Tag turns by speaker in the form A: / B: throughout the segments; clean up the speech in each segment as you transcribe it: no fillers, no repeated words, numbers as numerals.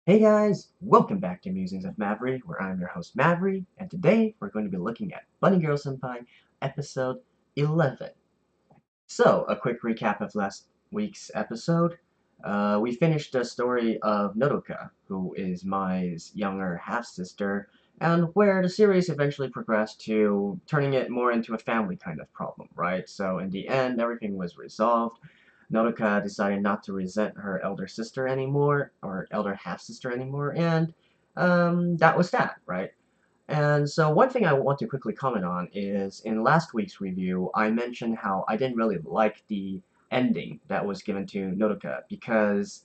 A: Hey guys, welcome back to Musings of Maverick, where I'm your host Maverick, and today we're going to be looking at Bunny Girl Senpai, episode 11. So, a quick recap of last week's episode. We finished the story of Nodoka, who is Mai's younger half-sister, and where the series eventually progressed to turning it more into a family kind of problem, right? So, in the end, everything was resolved. Nodoka decided not to resent her elder sister anymore, or elder half-sister anymore, and that was that, right? And so one thing I want to quickly comment on is in last week's review, I mentioned how I didn't really like the ending that was given to Nodoka because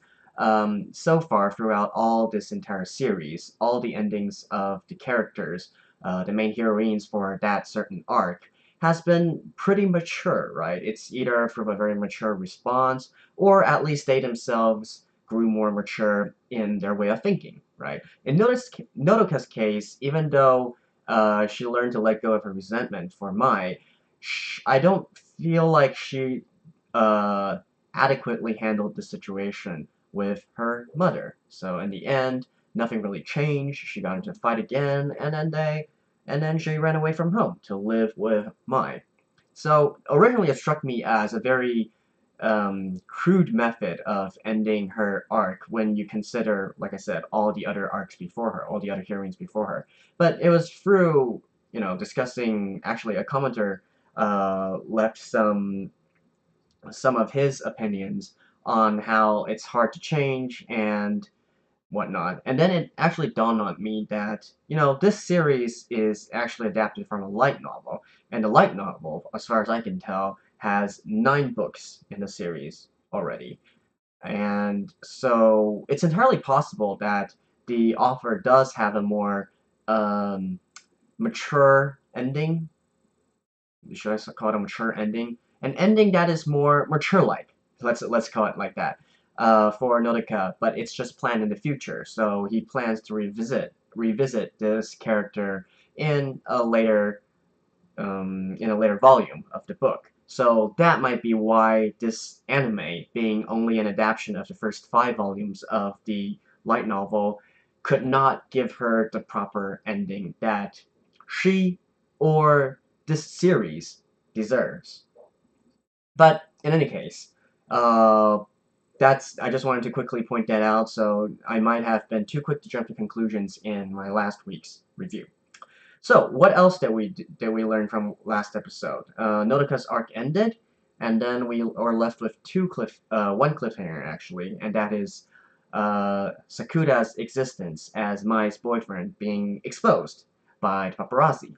A: so far throughout all this entire series, all the endings of the characters, the main heroines for that certain arc, has been pretty mature, right? It's either from a very mature response, or at least they themselves grew more mature in their way of thinking, right? In Nodoka's case, even though she learned to let go of her resentment for Mai, I don't feel like she uh, adequately handled the situation with her mother. So in the end, nothing really changed. She got into a fight again, and then she ran away from home to live with Mai. So originally, it struck me as a very crude method of ending her arc when you consider, like I said, all the other arcs before her, all the other heroines before her. But it was through, discussing, actually, a commenter left some of his opinions on how it's hard to change and whatnot. And then it actually dawned on me that, this series is actually adapted from a light novel. And the light novel, as far as I can tell, has 9 books in the series already. And so it's entirely possible that the author does have a more um, mature ending. Should I call it a mature ending? An ending that is more mature-like. Let's call it like that. For Nodoka, but it's just planned in the future. So he plans to revisit this character in a later volume of the book. So that might be why this anime, being only an adaptation of the first 5 volumes of the light novel, could not give her the proper ending that she or this series deserves. But in any case, uh, I just wanted to quickly point that out, so I might have been too quick to jump to conclusions in my last week's review. So, what else did we learn from last episode? Nodoka's arc ended, and then we are left with one cliffhanger actually, and that is Sakura's existence as Mai's boyfriend being exposed by the paparazzi.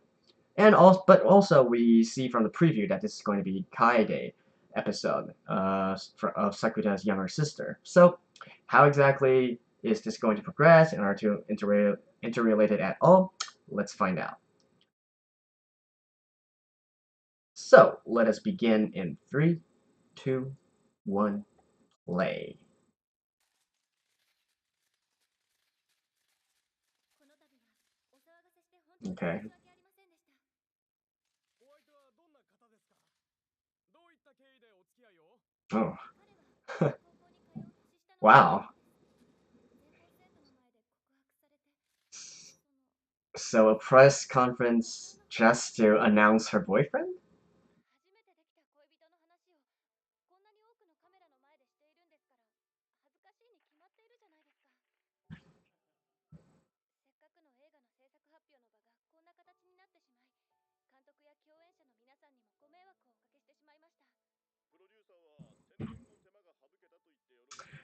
A: But also we see from the preview that this is going to be Kaede episode of Sakura's younger sister. So, how exactly is this going to progress, and are two interrelated at all? Let's find out. So, let us begin in 3, 2, 1, play. Okay. Oh. Wow. So, a press conference just to announce her boyfriend?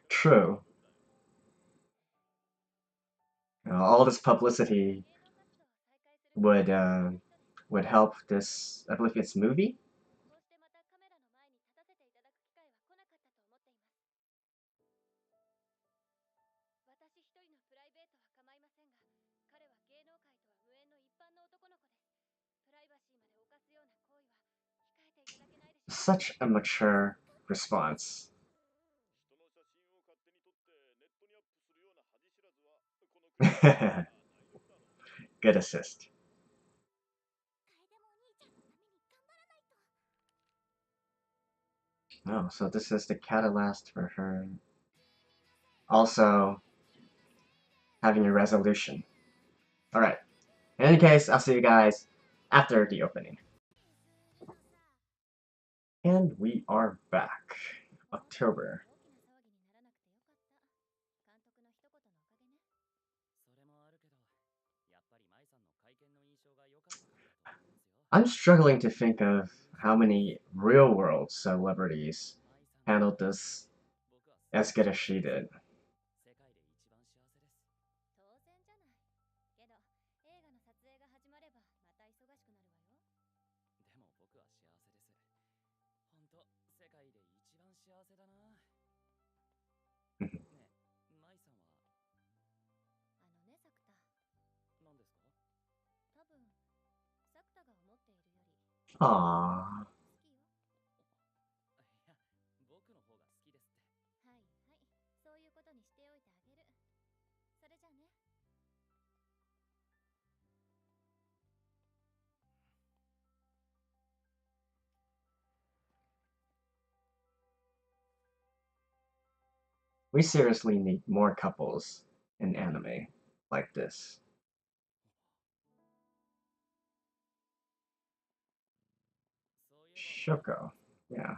A: True. All this publicity would uh, would help this, I believe it's movie? Such a mature response. Good assist. Oh, so this is the catalyst for her. Also, having a resolution. Alright. In any case, I'll see you guys after the opening. And we are back. October. I'm struggling to think of how many real-world celebrities handled this as good as she did. Aww. We seriously need more couples in anime like this. Shoko, yeah.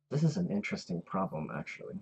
A: This is an interesting problem, actually.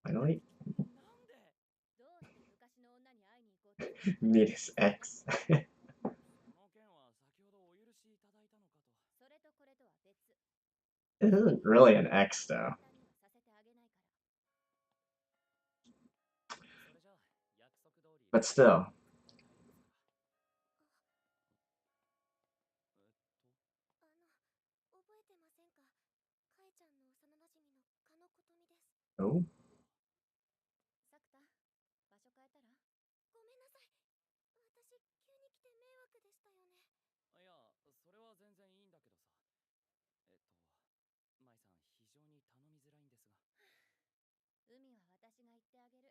A: Finally, meet his ex. This isn't really an ex, though. But still. Oh?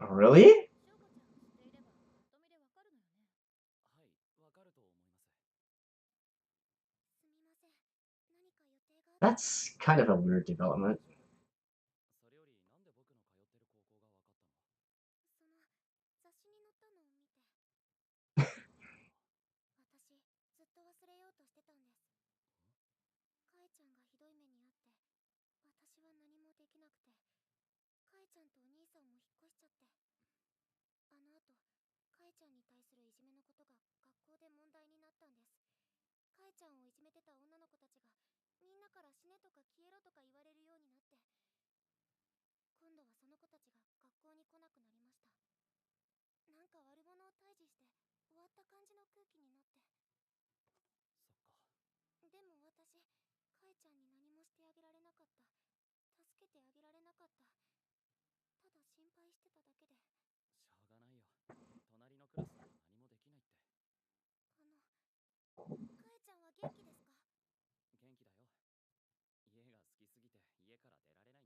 A: Oh, really? That's kind of a weird development.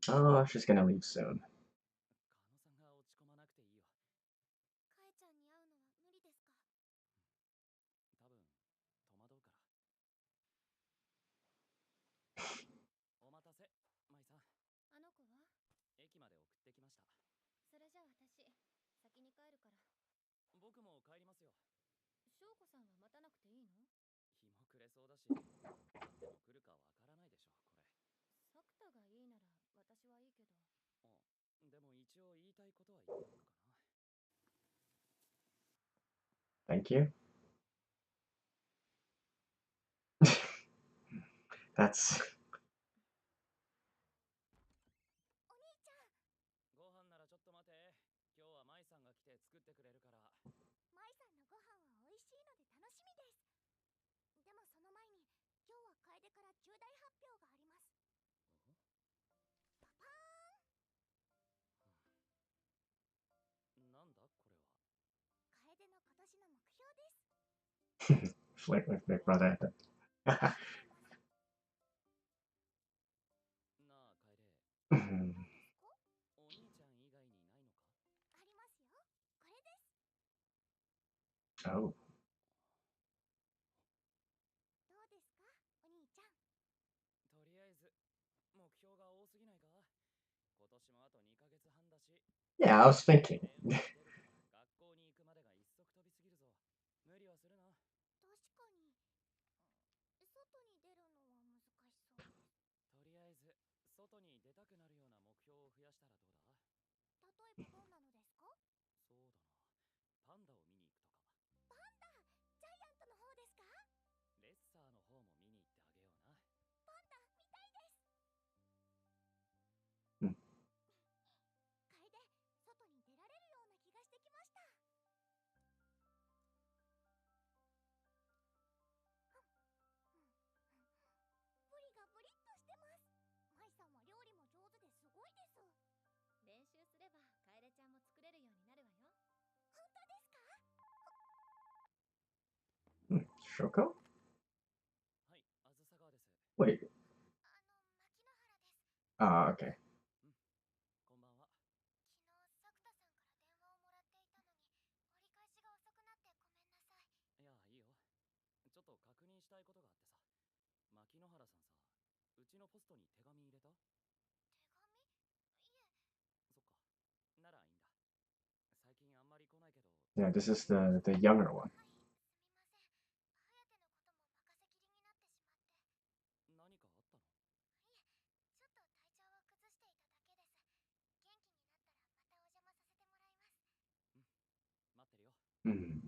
A: Oh, she's gonna leave soon. Thank you. That's... like with Big Brother. Oh. Yeah, I was thinking. Shoko? Wait. Oh, okay. Yeah, this is the younger one. Mm.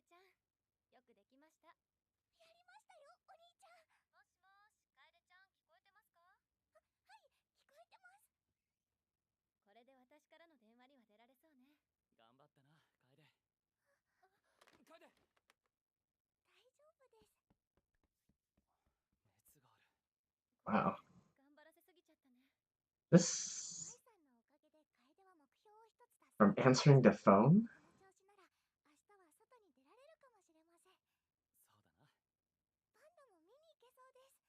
B: ちゃん、よくできました。やりましたよ、お兄ちゃん。もしもし、楓ちゃん、聞こえてますか？はい、聞こえてます。これで私からの電話には出られそうね。
C: 頑張ったな、楓。楓！大
B: 丈夫です。
C: 熱がある。
A: Wow.
B: 頑張らせすぎちゃったね。
A: This
B: さんのおかげで楓は目標を一つ達成。
A: from answering the phone?
B: この調子なら明日は外に出られるかもしれません。
C: そうだな。
B: パンダも見に行けそうです。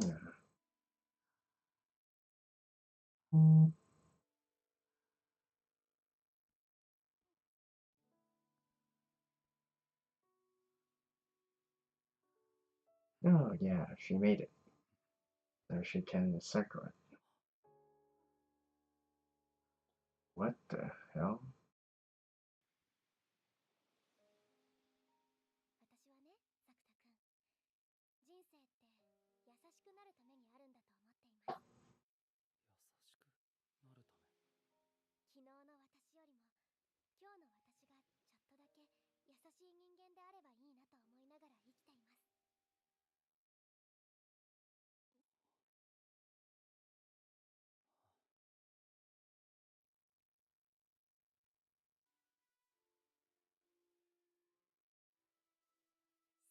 A: Yeah. Oh, yeah, she made it. Now she can circle it. What the hell?
B: 私はね、作田くん。人生って優しくなるためにあるんだと思っています。
C: 優しくなるため。
B: 昨日の私よりも今日の私がちょっとだけ優しい人間であればいいなと思いながら生きています。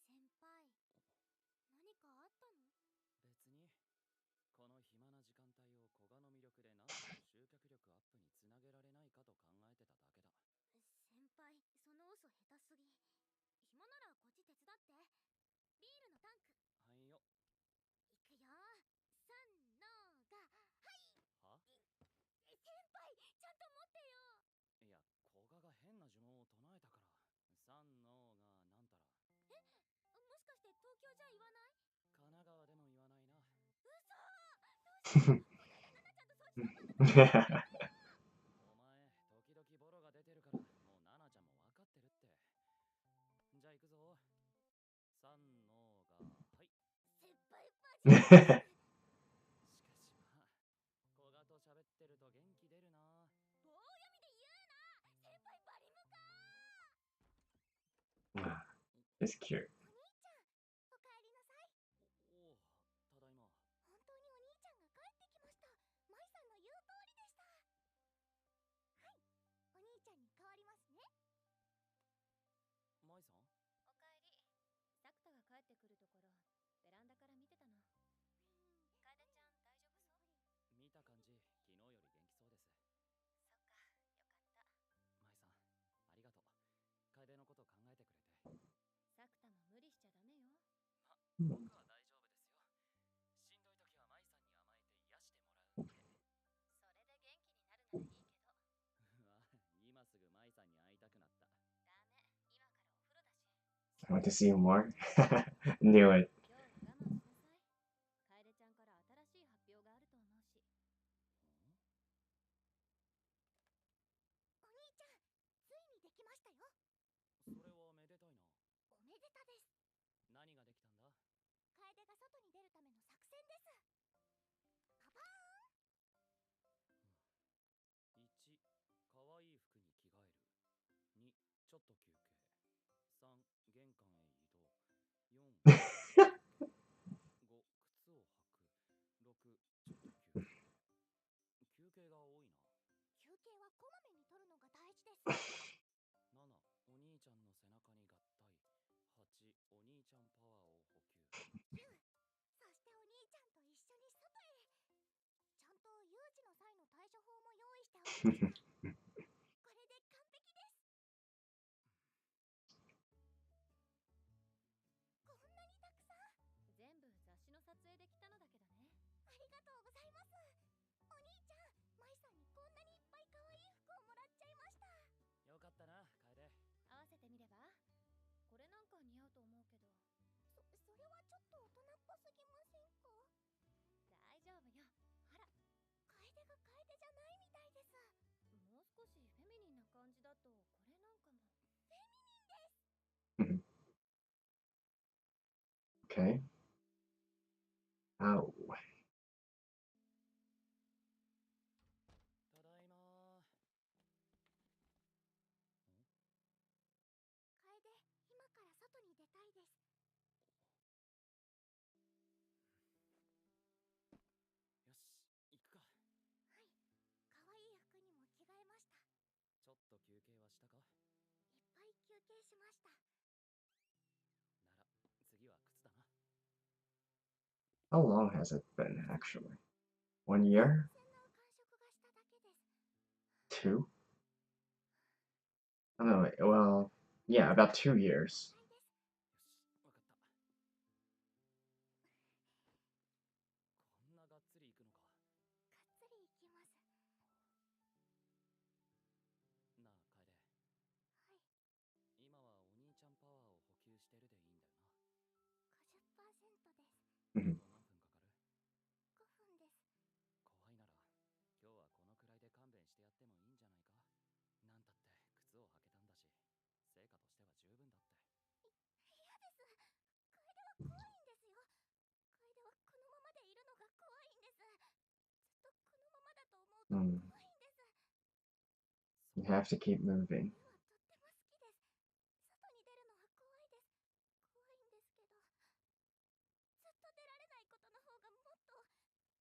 B: 先輩、何かあったの？
C: 別に。この暇な時間帯を古賀の魅力でなんとか集客力アップにつなげられないかと考えてただけだ。
B: 先輩、その嘘下手すぎ。暇ならこっち手伝って。ビールのタンク。
C: はいよ。
B: いくよ。3のが、はい。
C: は？
B: 先輩、ちゃんと持ってよ。
C: いや、古賀が変な呪文を唱えたから。3のがなんたら。
B: もしかして東京じゃ言わない？
C: 神奈川でも言わないな。
B: 嘘。どうしよう。こないだナナちゃんとそうしたんだ。
C: お前、時々ボロが出てるから、もうナナちゃんも分かってるって。じゃあ行くぞ。3のが、はい。
B: 先輩マジで。
C: しかしまあ、古賀と喋ってると元気出るな。
B: 棒読みで言うな。先輩バリムカ
A: Ah, it's cute.
B: お兄ちゃん、おかえりなさい。
C: おお、ただいま。
B: 本当にお兄ちゃんが帰ってきました。舞さんの言う通りでした。はい、お兄ちゃんに代わりますね。
C: 舞さん？
B: おかえり。作田が帰ってくるところ、ベランダから見てたの。楓ちゃん大丈夫そう？
C: 見た感じ、昨日より元気そうです。
B: そっか、よかった。
C: 舞さん、ありがとう。楓のこと考えてくれて。
B: 作田も無理しちゃダメよ。
C: 僕は大丈夫ですよ。しんどい時は舞さんに甘えて癒してもらうって。
B: それで元気になるならいいけど。
C: うわ、今すぐ舞さんに会いたくなった。
B: ダメ、今からお風呂だし。
A: I want to see more. Knew it.
B: 今日は我慢しなさい。楓ちゃんから新しい発表があると思うし。お兄ちゃん、ついにできましたよ。
C: それはめでたいな。
B: おめでたです。
C: 何ができたんだ？
B: 楓が外に出るための作戦です。パパーン。
C: 1、かわいい服に着替える。2、ちょっと休憩。3、玄関へ移動。4、5、靴を履く。6、ちょっと休憩。休憩が多いな。
B: 休憩はこまめに取るのが大事です。
C: 7、お兄ちゃんの背中に合体。8、お兄ちゃんパワーを補給。
B: 9、そしてお兄ちゃんと一緒に外へ。ちゃんと有事の際の対処法も用意しておきました。これで完璧です。こんなにたくさん。全部雑誌の撮影で来たのだけどね。ありがとうございます。お兄ちゃん、舞さんにこんなにいっぱい可愛い服をもらっちゃいました。
C: よかったな、楓。
B: 合わせてみれば？これなんか似合うと思うけど。それはちょっと大人っぽすぎませんか？大丈夫よ。ほら、楓が楓じゃないみたいです。もう少しフェミニンな感じだとこれなんかも。フェミニンです。
A: Okay. Ow.
C: ただいま。したか？
B: いっぱい休憩しました。
C: なら次は靴だな。
A: How long has it been, actually? 1 year?
B: 新鮮な感触がしただけです。
A: 2? I don't know, well, yeah, about 2 years.
B: はいです。
C: よし、わかった。こんながっつりいくのか。
B: がっつりいきます。
C: なあ、楓。
B: はい。
C: 今はお兄ちゃんパワーを補給してるでいいんだよな。
B: 50% です。
C: あと何分かかる？
B: 5分です。
C: 怖いなら、今日はこのくらいで勘弁してやってもいいんじゃないか？なんたって靴を履けたんだし、成果としては十分だって。
B: 嫌です。楓は怖いんですよ。楓はこのままでいるのが怖いんです。ずっとこのままだと思うと怖いんです。
A: You have to keep moving.
B: 夢はとっても好きです。外に出るのは怖いです。怖いんですけど、ずっと出られないことの方がもっと怖いんです。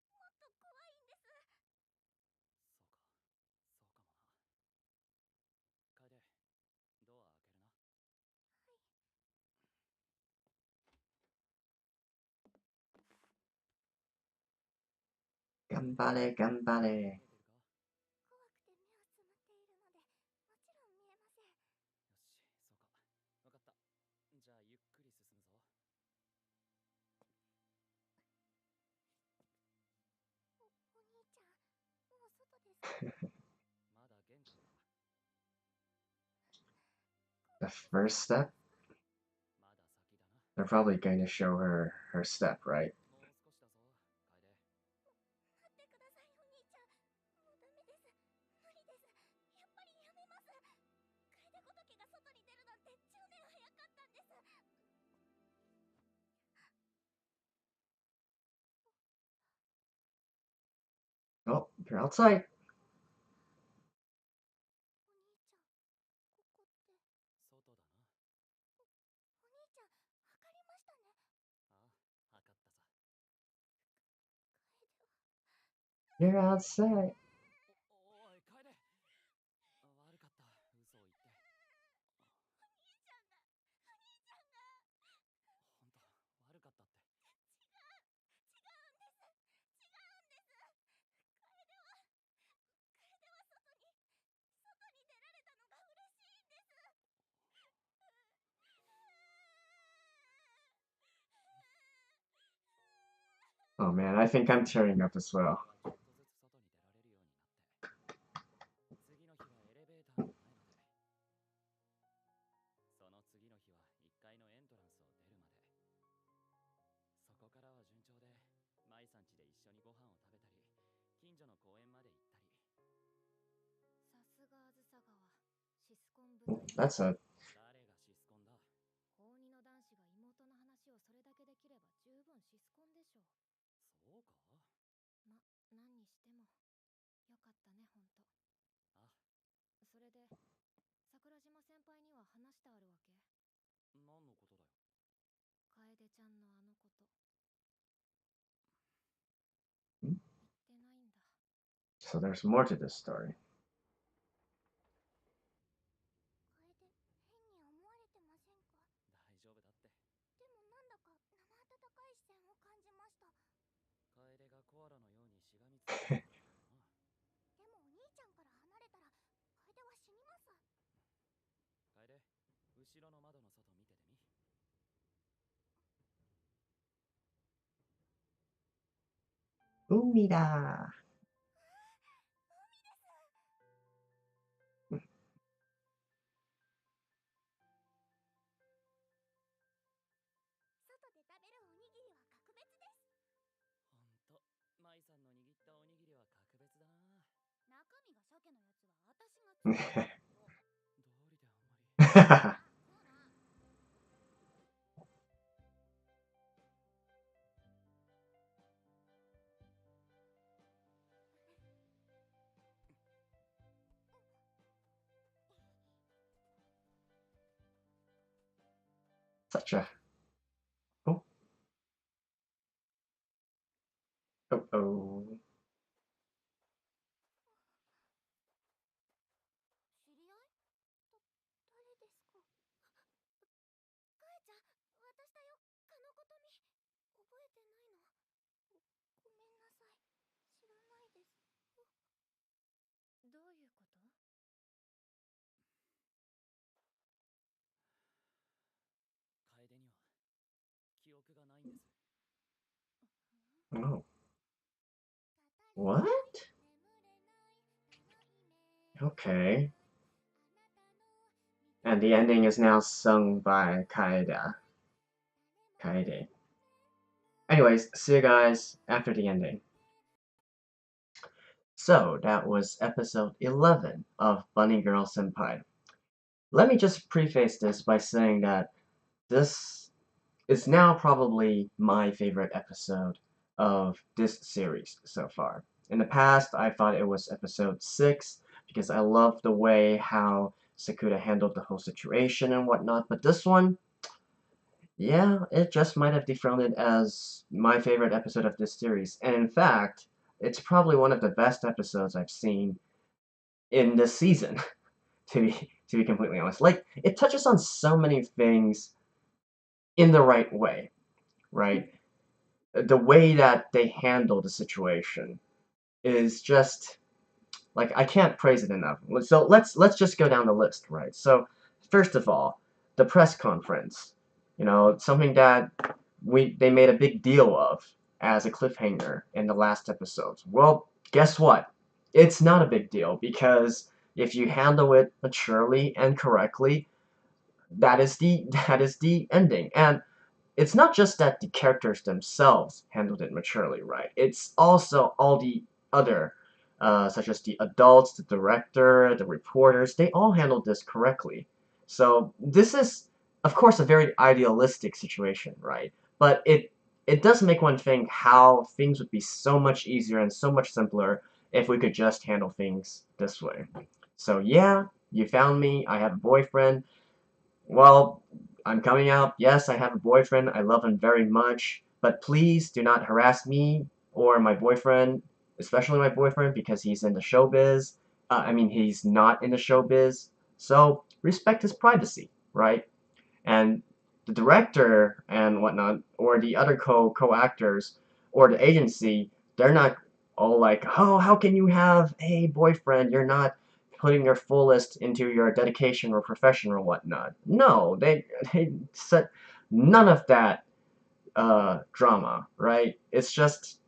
C: そうか、そうかもな。楓、ドア開けるな。
B: はい。
A: 頑張れ、頑張れ。
C: 見えてるか？
B: 怖くて目をつむっているので、もちろん見えません。
C: よし、そうか。わかった。じゃあゆっくり進むぞ。
B: お兄ちゃん、もう外ですか？
C: まだ玄関だ。
A: The first step?
C: まだ先だな。
A: They're probably going to show her her step, right?
C: もう少しだぞ、楓。
B: 待ってください、お兄ちゃん。もうダメです。無理です。やっぱりやめます。楓ごときが外に出るなんて10年早かったんです。
A: Oh, you're outside.
B: お兄ちゃん、ここって。
C: 外だな。
B: お兄ちゃん、測りましたね。
C: ああ、測ったさ。
B: 楓は
A: You're outside.
C: おい、楓。悪かった、嘘を言って。
B: お兄ちゃんが
C: ほんと、悪かったって。
B: 違うんです。違うんです。楓は外に出られたのが嬉しいんです。
A: Oh man, I think I'm tearing up as well.
C: ちょっとずつ外に出られるようになって。次の日はエレベーターの前まで。その次の日は1階のエントランスを出るまで。そこからは順調で、舞さん家で一緒にご飯を食べたり、近所の公園まで行ったり。
B: さすがあずさ川、シスコンブ
A: Oh,
B: タ
A: that's a
C: 誰がシスコンだ？
B: 高2の男子が妹の話をそれだけできれば十分シスコンでしょう。
C: そうか？
B: 何にしてもよかったね、ほんと。
C: あ、
B: それで桜島先輩には話してあるわけ？
C: 何のことだよ。
B: 楓ちゃんのあのこと。
A: ん？
B: 言ってないんだ。
A: so there's more to this story.
B: 楓、変に思われてませんか？
C: 大丈夫だって。
B: でもなんだか生温かい視線を感じました。
C: 楓がコアラのようにしがみついてるからだな。
B: でもお兄ちゃんから離れたら楓は死にます。
C: 楓、後ろの窓の外見ててみ。
A: 海だ。
B: 海です。外で食べるおにぎりは格別です。
C: ほんと、舞さんの握ったおにぎりは格別だな。
B: 中身が鮭のやつは私が作ったよ。
C: 道理であんまり。
B: そうだ。
A: Such a. Oh. Oh oh.
B: 知り合い？
A: Oh. What? Okay. And the ending is now sung by Kaede. Anyways, see you guys after the ending. So, that was episode 11 of Bunny Girl Senpai. Let me just preface this by saying that this is now probably my favorite episode of this series so far. In the past, I thought it was episode 6 because I loved the way how Sakuda handled the whole situation and whatnot, but this one, yeah, it just might have dethroned it as my favorite episode of this series. And in fact, it's probably one of the best episodes I've seen in this season, to be completely honest. Like, it touches on so many things in the right way, right? The way that they handle the situation is just like I can't praise it enough. So let's just go down the list, right? So first of all, the press conference. You know, something that they made a big deal of as a cliffhanger in the last episodes. Well, guess what? It's not a big deal because if you handle it maturely and correctly, that is the ending. And it's not just that the characters themselves handled it maturely, right? It's also all the other, such as the adults, the director, the reporters, they all handled this correctly. So this is, of course, a very idealistic situation, right? But it does make one think how things would be so much easier and so much simpler if we could just handle things this way. So yeah, you found me. I have a boyfriend. Well, I'm coming out. Yes, I have a boyfriend. I love him very much. But please do not harass me or my boyfriend, especially my boyfriend, because he's in the showbiz. I mean, he's not in the showbiz. So respect his privacy, right? And the director and whatnot, or the other co-actors, or the agency, they're not all like, oh, how can you have a boyfriend? You're not putting your fullest into your dedication or profession or whatnot. No, they said none of that drama, right? It's just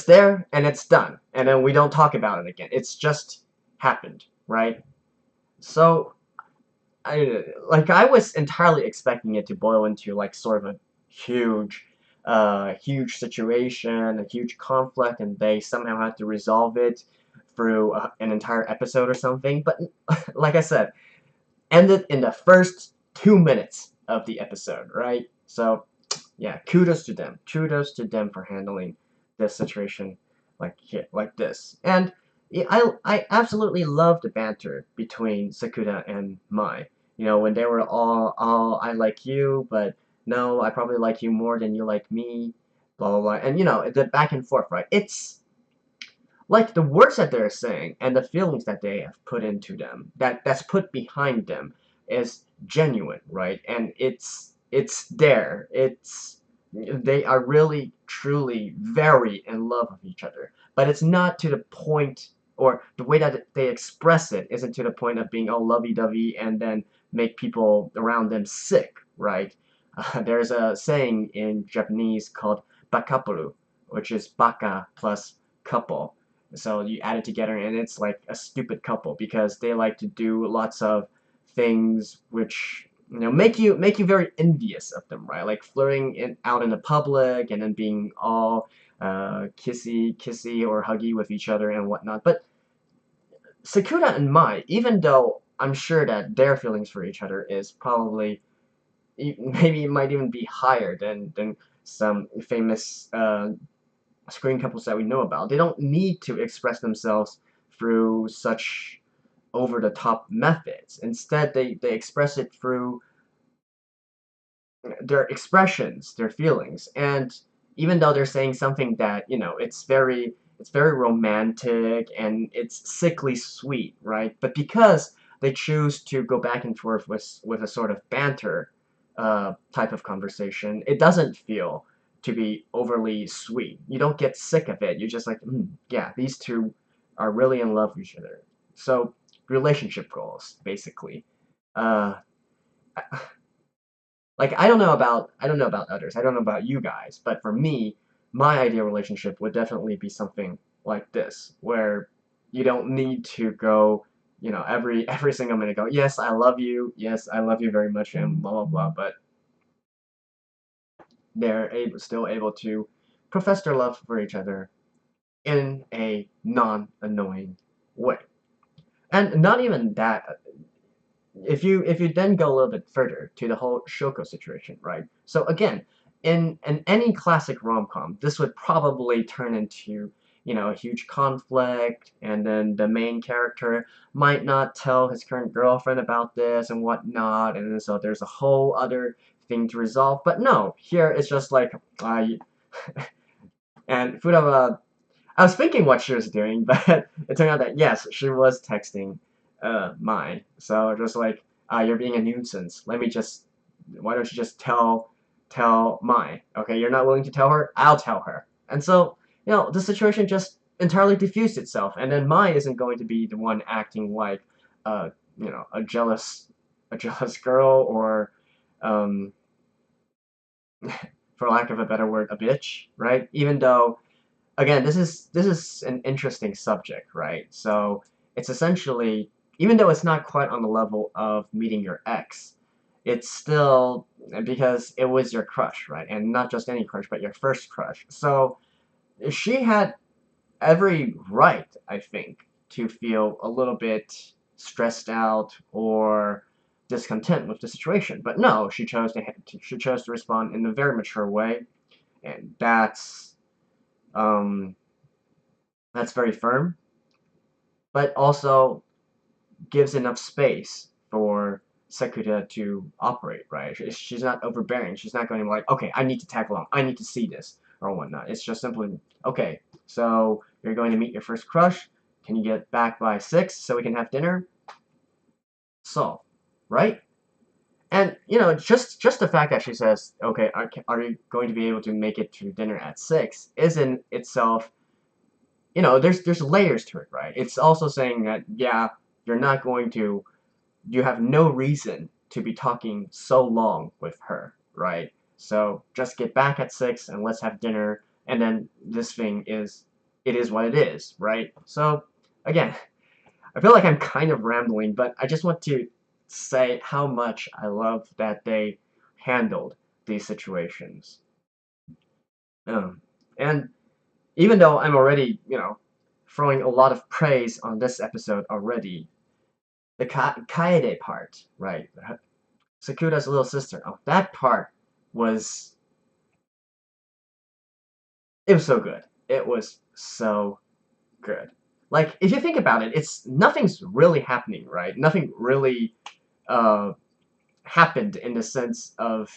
A: there and it's done, and then we don't talk about it again. It's just happened, right? So I was entirely expecting it to boil into like sort of a huge, huge situation, a huge conflict, and they somehow have to resolve it through an entire episode or something. But like I said, ended in the first 2 minutes of the episode, right? So yeah, kudos to them. Kudos to them for handling this situation like this. And yeah, I absolutely love the banter between Sakuda and Mai. You know, when they were all, oh, I like you, but no, I probably like you more than you like me, blah blah blah. And you know, the back and forth, right? It's like the words that they're saying and the feelings that they have put into them, that's put behind them, is genuine, right? And it's there. It's they are really truly very in love with each other, but it's not to the point, or the way that they express it isn't to the point of being all lovey-dovey and then make people around them sick, right? There's a saying in Japanese called bakappuru, which is baka plus couple. So you add it together and it's like a stupid couple because they like to do lots of things which make you very envious of them, right? Like flirting out in the public and then being all kissy or huggy with each other and whatnot. But Sakura and Mai, even though I'm sure that their feelings for each other is probably maybe it might even be higher than some famous screen couples that we know about. They don't need to express themselves through such over-the-top methods. Instead, they express it through their expressions, their feelings. And even though they're saying something that, it's very romantic and it's sickly sweet, right? But because they choose to go back and forth with a sort of banter type of conversation, it doesn't feel to be overly sweet. You don't get sick of it. You're just like, yeah, these two are really in love with each other. So relationship goals, basically. Uh, like I don't know about others. I don't know about you guys, but for me, my ideal relationship would definitely be something like this, where you don't need to go, every single minute go, yes, I love you, yes, I love you very much, and blah blah blah. But still able to profess their love for each other in a non-annoying way. And not even that. If you then go a little bit further to the whole Shoko situation, right? So again, in any classic rom-com, this would probably turn into, a huge conflict, and then the main character might not tell his current girlfriend about this and whatnot, and then so there's a whole other thing to resolve. But no, here it's just like, and Futaba, I was thinking what she was doing, but it turned out that yes, she was texting Mai. So just like, you're being a nuisance. Why don't you just tell Mai? Okay, you're not willing to tell her? I'll tell her. And so, the situation just entirely diffused itself, and then Mai isn't going to be the one acting like, a jealous girl, or, um, for lack of a better word, a bitch, right? Even though, again, this is an interesting subject, right? So it's essentially, even though it's not quite on the level of meeting your ex, it's still because it was your crush, right? And not just any crush, but your first crush. So she had every right, I think, to feel a little bit stressed out or discontent with the situation. But no, she chose to respond in a very mature way, and um, that's very firm, but also gives enough space for Sekuta to operate, right? She's not overbearing. She's not going to be like, okay, I need to tag along. I need to see this or whatnot. It's just simply, okay, so you're going to meet your first crush. Can you get back by 6 so we can have dinner? So, right? And, just the fact that she says, okay, are you going to be able to make it to dinner at 6 is in itself, there's layers to it, right? It's also saying that, yeah, you're not going to, you have no reason to be talking so long with her, right? So just get back at 6 and let's have dinner, and then it is what it is, right? So again, I feel like I'm kind of rambling, but I just want to say how much I love that they handled these situations. And even though I'm already, throwing a lot of praise on this episode already, the Kaede part, right? Sakura's little sister. Oh, that part was, it was so good. It was so good. Like, if you think about it, nothing's really happening, right? Nothing really uh, happened in the sense of,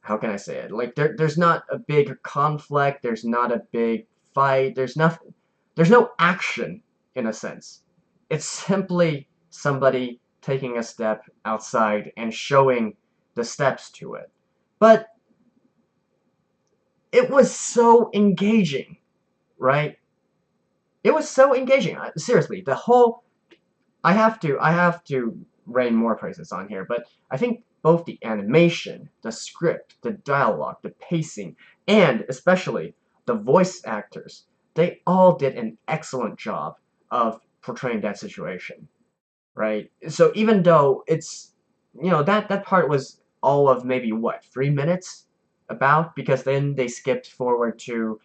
A: how can I say it? Like, there's not a big conflict. There's not a big fight. There's nothing. There's no action in a sense. It's simply somebody taking a step outside and showing the steps to it. But it was so engaging, right? It was so engaging. Seriously, the whole, I have to rain more praises on here, but I think both the animation, the script, the dialogue, the pacing, and especially the voice actors, they all did an excellent job of portraying that situation, right? So even though it's, that part was all of maybe what, 3 minutes about, because then they skipped forward to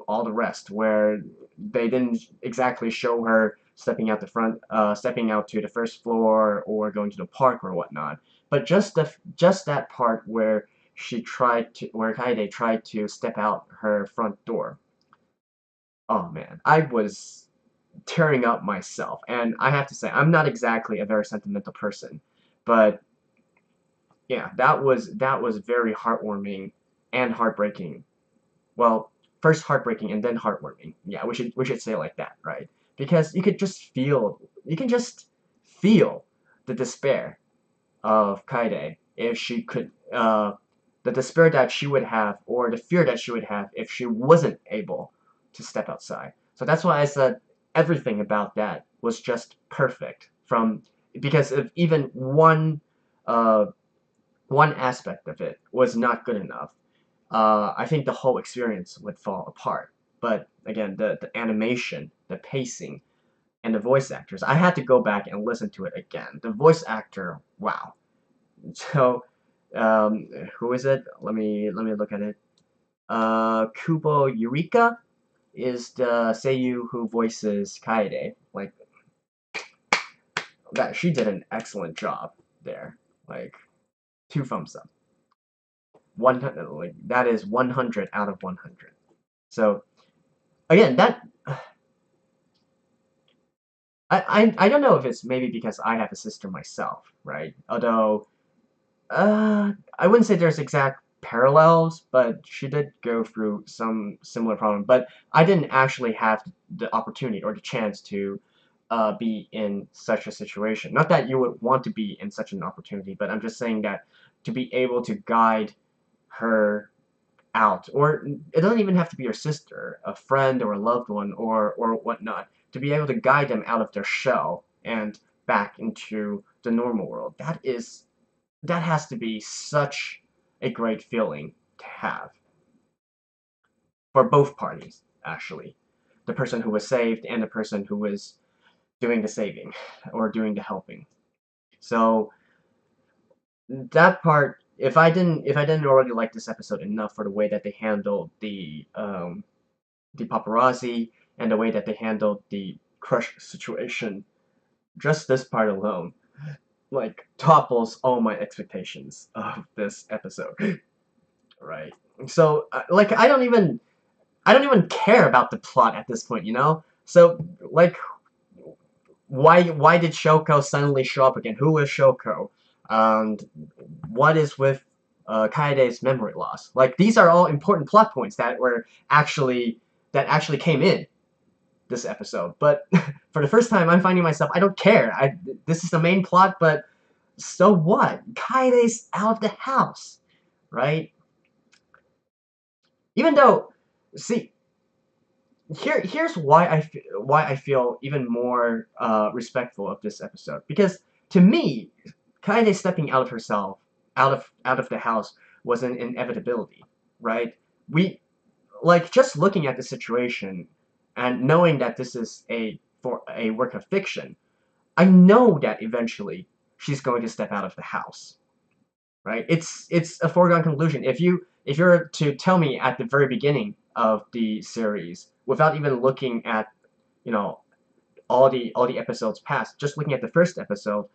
A: all the rest where they didn't exactly show her stepping out to the first floor or going to the park or whatnot, but just that part where where Kaede tried to step out her front door. Oh man, I was tearing up myself. And I have to say, I'm not exactly a very sentimental person, but yeah, that was very heartwarming and heartbreaking. Well, first heartbreaking and then heartwarming. Yeah, we should say it like that, right? Because you can just feel the despair of Kaede if she could, the despair that she would have, or the fear that she would have if she wasn't able to step outside. So that's why I said everything about that was just perfect. Because if even uh, one aspect of it was not good enough, I think the whole experience would fall apart. But again, the animation, the pacing, and the voice actors, I had to go back and listen to it again. The voice actor, wow. So, who is it? Let me look at it. Kubo Eureka is the seiyuu who voices Kaede. Like that, she did an excellent job there. Like 2 thumbs up. 100, like that is 100 out of 100. So again, that I don't know if it's maybe because I have a sister myself, right? Although I wouldn't say there's exact parallels, but she did go through some similar problem. But I didn't actually have the opportunity or the chance to be in such a situation. Not that you would want to be in such an opportunity, but I'm just saying that to be able to guide her out, or it doesn't even have to be your sister, a friend or a loved one or whatnot, to be able to guide them out of their shell and back into the normal world. That has to be such a great feeling to have for both parties, actually. The person who was saved and the person who was doing the saving or doing the helping. So that part, if I didn't already like this episode enough for the way that they handled the paparazzi and the way that they handled the crush situation, just this part alone, like, topples all my expectations of this episode. Right. So, like, I don't even care about the plot at this point, you know? So, like, why did Shoko suddenly show up again? Who is Shoko? And what is with Kaede's memory loss? Like, these are all important plot points that actually came in this episode. But for the first time, I'm finding myself, I don't care. This is the main plot, but so what? Kaede's out of the house, right? Even though, see, here's why I feel even more respectful of this episode, because to me, Kaede stepping out of herself, out of the house, was an inevitability, right? We like just looking at the situation and knowing that this is for a work of fiction. I know that eventually she's going to step out of the house, right? It's a foregone conclusion. If you're to tell me at the very beginning of the series, without even looking at, you know, all the episodes past, just looking at the first episode,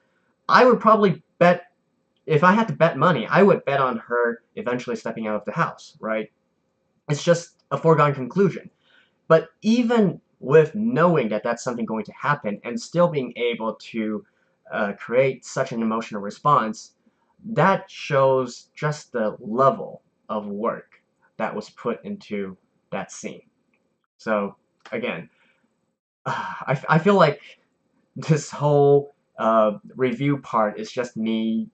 A: I would probably bet, if I had to bet money, I would bet on her eventually stepping out of the house, right? It's just a foregone conclusion. But even with knowing that that's something going to happen and still being able to create such an emotional response, that shows just the level of work that was put into that scene. So again, I feel like this whole review part is just me,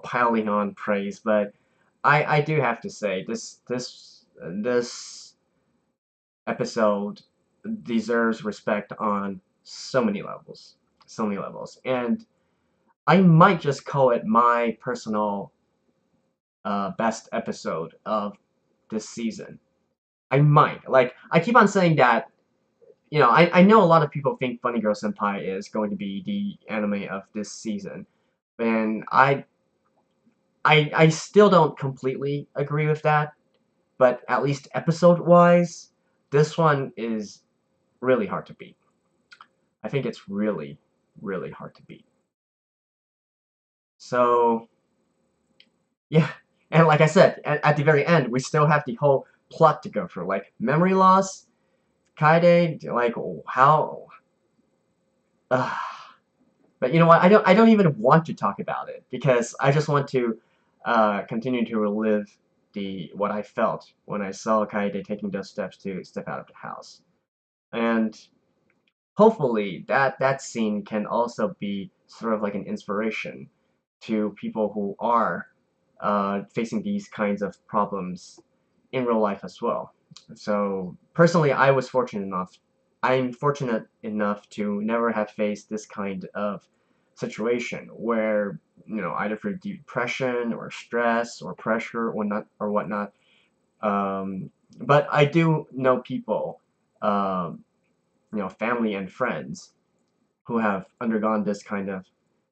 A: piling on praise, but I do have to say this episode deserves respect on so many levels, and I might just call it my personal best episode of this season. I might. Like, I keep on saying that, I know a lot of people think Funny Girl Senpai is going to be the anime of this season, and I still don't completely agree with that, but at least episode-wise, this one is really hard to beat. I think it's really, really hard to beat. So, yeah. And like I said, at the very end, we still have the whole plot to go through. Like, memory loss, Kaede, like, how... Uh, but you know what? I don't even want to talk about it, because I just want to continue to relive what I felt when I saw Kaede taking those steps to step out of the house. And hopefully that scene can also be sort of like an inspiration to people who are facing these kinds of problems in real life as well. So personally, I'm fortunate enough to never have faced this kind of situation where, either through depression or stress or pressure or whatnot, But I do know people, family and friends who have undergone this kind of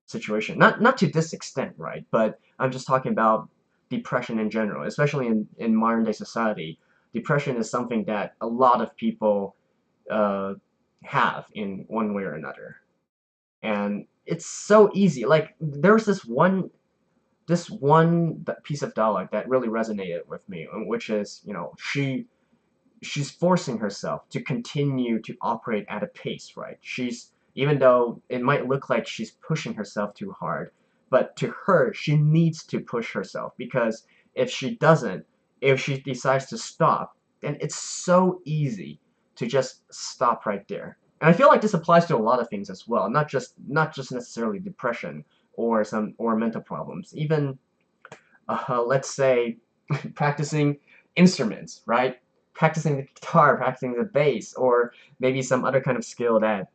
A: situation. Not to this extent, right? But I'm just talking about depression in general, especially in modern day society. Depression is something that a lot of people uh, have in one way or another, and it's so easy. Like there's this one piece of dialogue that really resonated with me, which is, she's forcing herself to continue to operate at a pace, right? She's, even though it might look like she's pushing herself too hard, but to her, she needs to push herself, because if she doesn't, if she decides to stop, then it's so easy to just stop right there. And I feel like this applies to a lot of things as well, not just necessarily depression or mental problems. Even let's say practicing instruments, right? Practicing the guitar, practicing the bass, or maybe some other kind of skill that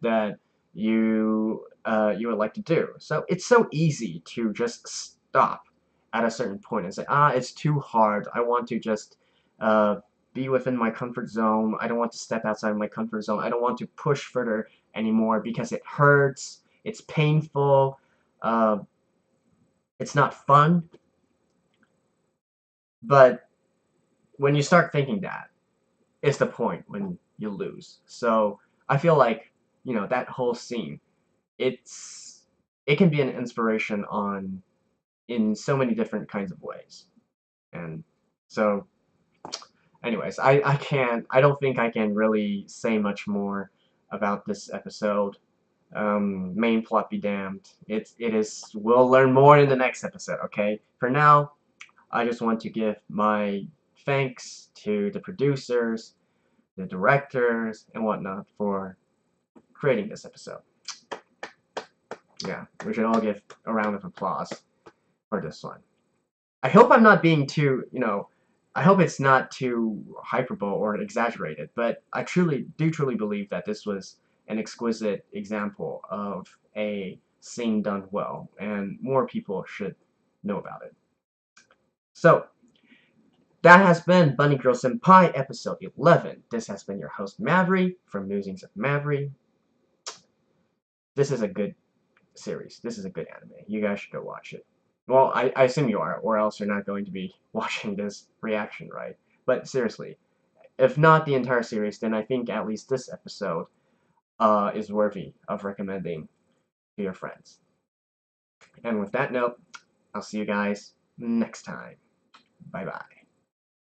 A: you would like to do. So it's so easy to just stop at a certain point and say, it's too hard. I want to just uh, be within my comfort zone. I don't want to step outside my comfort zone. I don't want to push further anymore because it hurts. It's painful. Uh, it's not fun. But when you start thinking that, is the point when you lose. So I feel like, that whole scene, it can be an inspiration on in so many different kinds of ways. And so anyways, I don't think I can really say much more about this episode. Main plot be damned. We'll learn more in the next episode, okay? For now, I just want to give my thanks to the producers, the directors, and whatnot for creating this episode. Yeah, we should all give a round of applause for this one. I hope I'm not being too, I hope it's not too hyperbole or exaggerated, but I truly believe that this was an exquisite example of a scene done well, and more people should know about it. So, that has been Bunny Girl Senpai episode 11. This has been your host Mavry from Musings of Mavry. This is a good series. This is a good anime. You guys should go watch it. Well, I assume you are, or else you're not going to be watching this reaction, right? But seriously, if not the entire series, then I think at least this episode is worthy of recommending to your friends. And with that note, I'll see you guys next time. Bye bye.